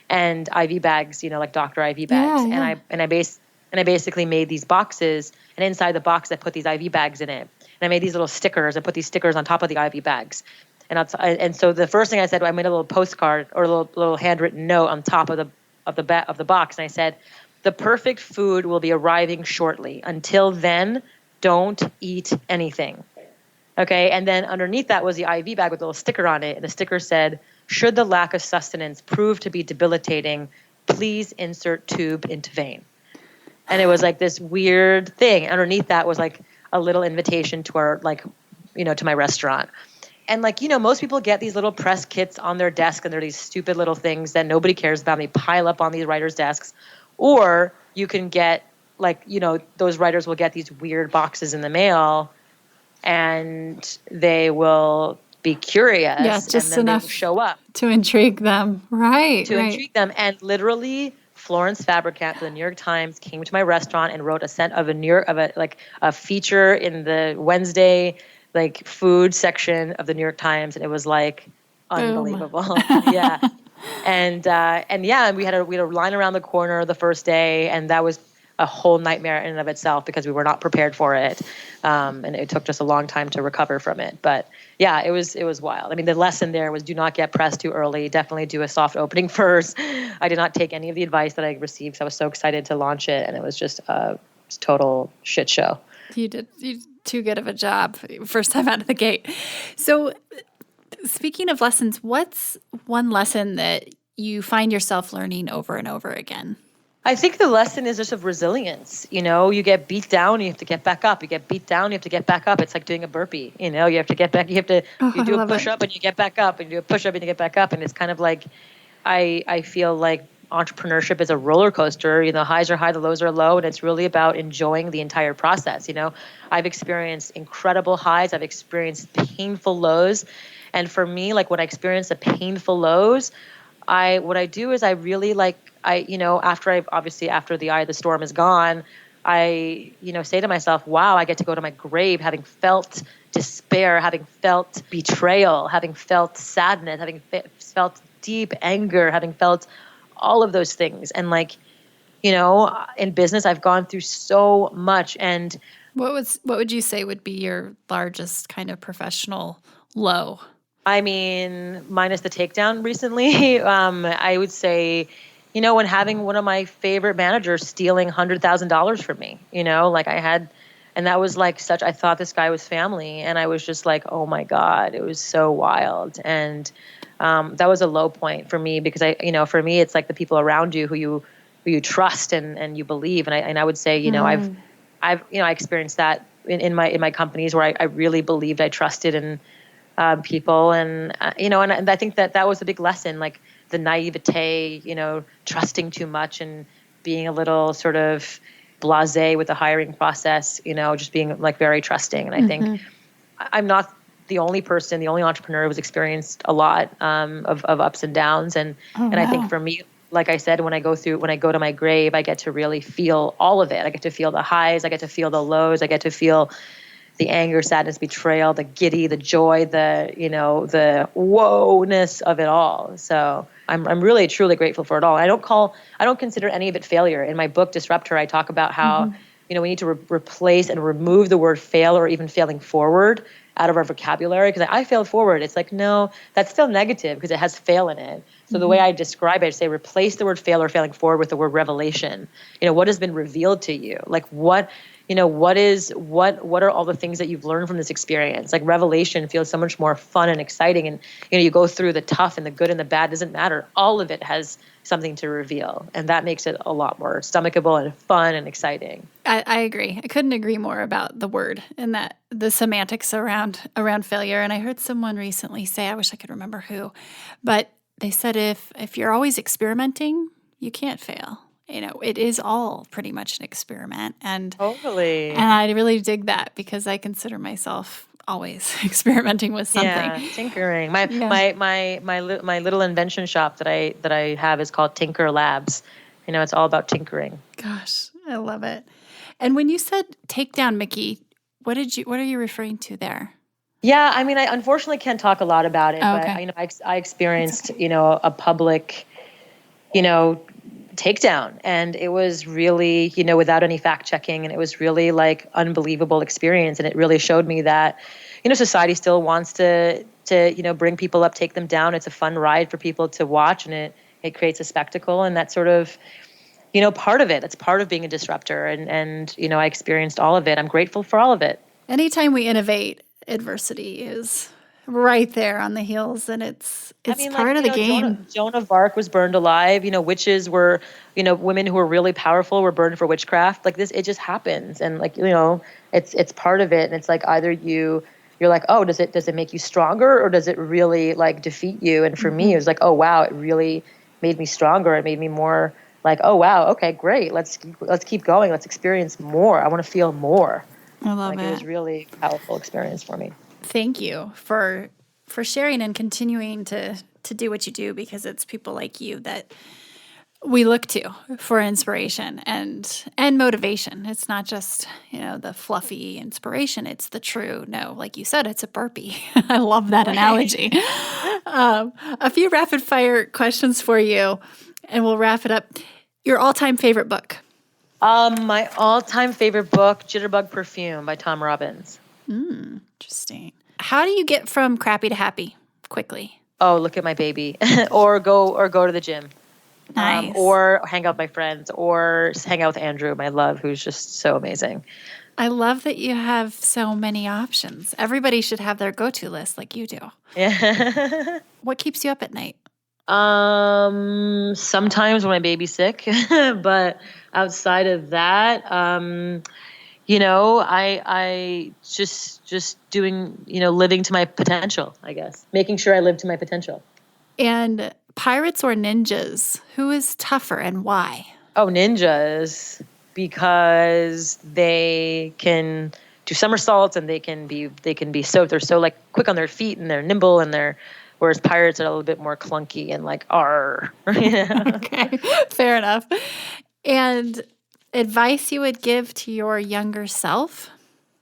And IV bags, like doctor IV bags. Yeah. And I basically made these boxes. And inside the box, I put these IV bags in it. And I made these little stickers. I put these stickers on top of the IV bags. And so the first thing I said, I made a little postcard or a little handwritten note on top of the box. And I said, the perfect food will be arriving shortly. Until then, don't eat anything. Okay. And then underneath that was the IV bag with a little sticker on it. And the sticker said, should the lack of sustenance prove to be debilitating, please insert tube into vein. And it was like this weird thing. Underneath that was like a little invitation to our, to my restaurant. And most people get these little press kits on their desk, and they're these stupid little things that nobody cares about. And they pile up on these writers' desks. Or you can get those writers will get these weird boxes in the mail, and they will be curious. Yeah, just and then enough they will show up to intrigue them. Right. Intrigue them. And literally Florence Fabricant for the New York Times came to my restaurant and wrote a feature in the Wednesday food section of the New York Times, and it was unbelievable. Yeah. And we had a line around the corner the first day, and that was a whole nightmare in and of itself because we were not prepared for it. And it took just a long time to recover from it. But yeah, it was wild. I mean, the lesson there was do not get pressed too early. Definitely do a soft opening first. I did not take any of the advice that I received because I was so excited to launch it, and it was just a total shit show. You did too good of a job first time out of the gate. So Speaking of lessons, what's one lesson that you find yourself learning over and over again? I think the lesson is just of resilience. You get beat down, you have to get back up. You get beat down, you have to get back up. It's like doing a burpee. You have to get back. You do a push up and you get back up, and you do a push up and you get back up. And it's kind of like, I feel like entrepreneurship is a roller coaster. Highs are high, the lows are low, and it's really about enjoying the entire process. I've experienced incredible highs. I've experienced painful lows. And for me, like when I experience the painful lows, what I do is I really after the eye of the storm is gone, I say to myself, wow, I get to go to my grave having felt despair, having felt betrayal, having felt sadness, having felt deep anger, having felt all of those things. And in business, I've gone through so much. And what would you say would be your largest kind of professional low? I mean, minus the takedown recently, I would say, when having one of my favorite managers stealing $100,000 from me, and that was I thought this guy was family, and I was just like, oh my God, it was so wild. And that was a low point for me because for me, it's like the people around you who you trust and you believe. And I would say, I experienced that in my companies where I really believed, I trusted in people, and I think that was a big lesson, like the naivete, trusting too much and being a little sort of blasé with the hiring process, just being like very trusting. And I think I'm not the only entrepreneur who's experienced a lot of ups and downs, and I think for me, like I said, when I go to my grave, I get to really feel all of it. I get to feel the highs, I get to feel the lows, I get to feel the anger, sadness, betrayal, the giddy, the joy, the whoa-ness of it all. So I'm really, truly grateful for it all. I don't consider any of it failure. In my book, Disrupt Her, I talk about how, we need to replace and remove the word fail or even failing forward out of our vocabulary. Because I failed forward. It's like, no, that's still negative because it has fail in it. So the way I describe it, I say replace the word fail or failing forward with the word revelation. What has been revealed to you? Like what are all the things that you've learned from this experience? Like revelation feels so much more fun and exciting. And, you go through the tough and the good and the bad, doesn't matter. All of it has something to reveal. And that makes it a lot more stomachable and fun and exciting. I agree. I couldn't agree more about the word and that the semantics around failure. And I heard someone recently say, I wish I could remember who, but they said, if you're always experimenting, you can't fail. It is all pretty much an experiment. And totally. And I really dig that because I consider myself always experimenting with something. Yeah, tinkering. My little invention shop that I have is called Tinker Labs. It's all about tinkering. Gosh, I love it. And when you said take down Miki, what are you referring to there? Yeah, I mean, I unfortunately can't talk a lot about it, but I experienced, a public, takedown, and it was really, without any fact checking, and it was really like unbelievable experience, and it really showed me that, society still wants to bring people up, take them down. It's a fun ride for people to watch, and it creates a spectacle, and that's sort of, part of it. It's part of being a disruptor, and I experienced all of it. I'm grateful for all of it. Anytime we innovate, adversity is right there on the heels, and it's part of the game. Joan of Arc was burned alive. Witches were, women who were really powerful were burned for witchcraft. Like this, it just happens, and it's part of it. And it's like either you're like, oh, does it make you stronger, or does it really like defeat you? And for me, it was like, oh wow, it really made me stronger. It made me more like, oh wow, okay, great. Let's keep going. Let's experience more. I want to feel more. I love it. It was really a powerful experience for me. Thank you for sharing and continuing to do what you do, because it's people like you that we look to for inspiration and motivation. It's not just, the fluffy inspiration. It's the true, like you said, it's a burpee. I love that analogy. A few rapid fire questions for you, and we'll wrap it up. Your all-time favorite book? My all-time favorite book, Jitterbug Perfume by Tom Robbins. Interesting. How do you get from crappy to happy quickly? Oh, look at my baby, or go to the gym. Nice. Or hang out with my friends, or hang out with Andrew, my love, who's just so amazing. I love that you have so many options. Everybody should have their go-to list like you do. Yeah. What keeps you up at night? Sometimes when my baby's sick, but outside of that, I just doing, living to my potential, I guess. Making sure I live to my potential. And pirates or ninjas, who is tougher and why? Oh, ninjas, because they can do somersaults and they're so like quick on their feet and they're nimble whereas pirates are a little bit more clunky and like arr. Okay, fair enough. And advice you would give to your younger self?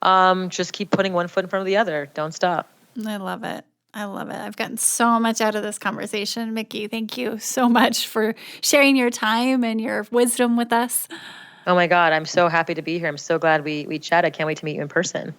Just keep putting one foot in front of the other. Don't stop. I love it. I've gotten so much out of this conversation. Miki, thank you so much for sharing your time and your wisdom with us. Oh my God, I'm so happy to be here. I'm so glad we chatted. I can't wait to meet you in person.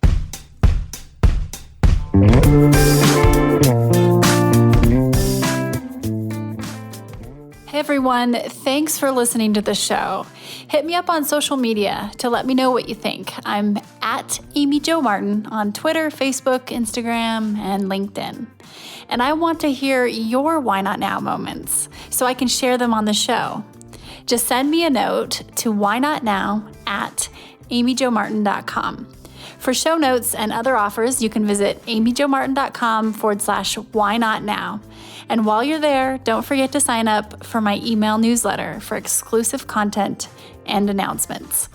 Hey everyone, thanks for listening to the show. Hit me up on social media to let me know what you think. I'm at Amy Jo Martin on Twitter, Facebook, Instagram, and LinkedIn. And I want to hear your Why Not Now moments so I can share them on the show. Just send me a note to whynotnow@amyjomartin.com. For show notes and other offers, you can visit amyjomartin.com/whynotnow. And while you're there, don't forget to sign up for my email newsletter for exclusive content and announcements.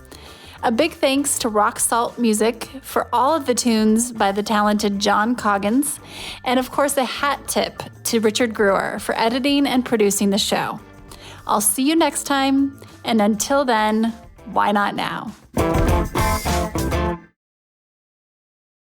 A big thanks to Rock Salt Music for all of the tunes by the talented John Coggins. And of course, a hat tip to Richard Brewer for editing and producing the show. I'll see you next time. And until then, why not now?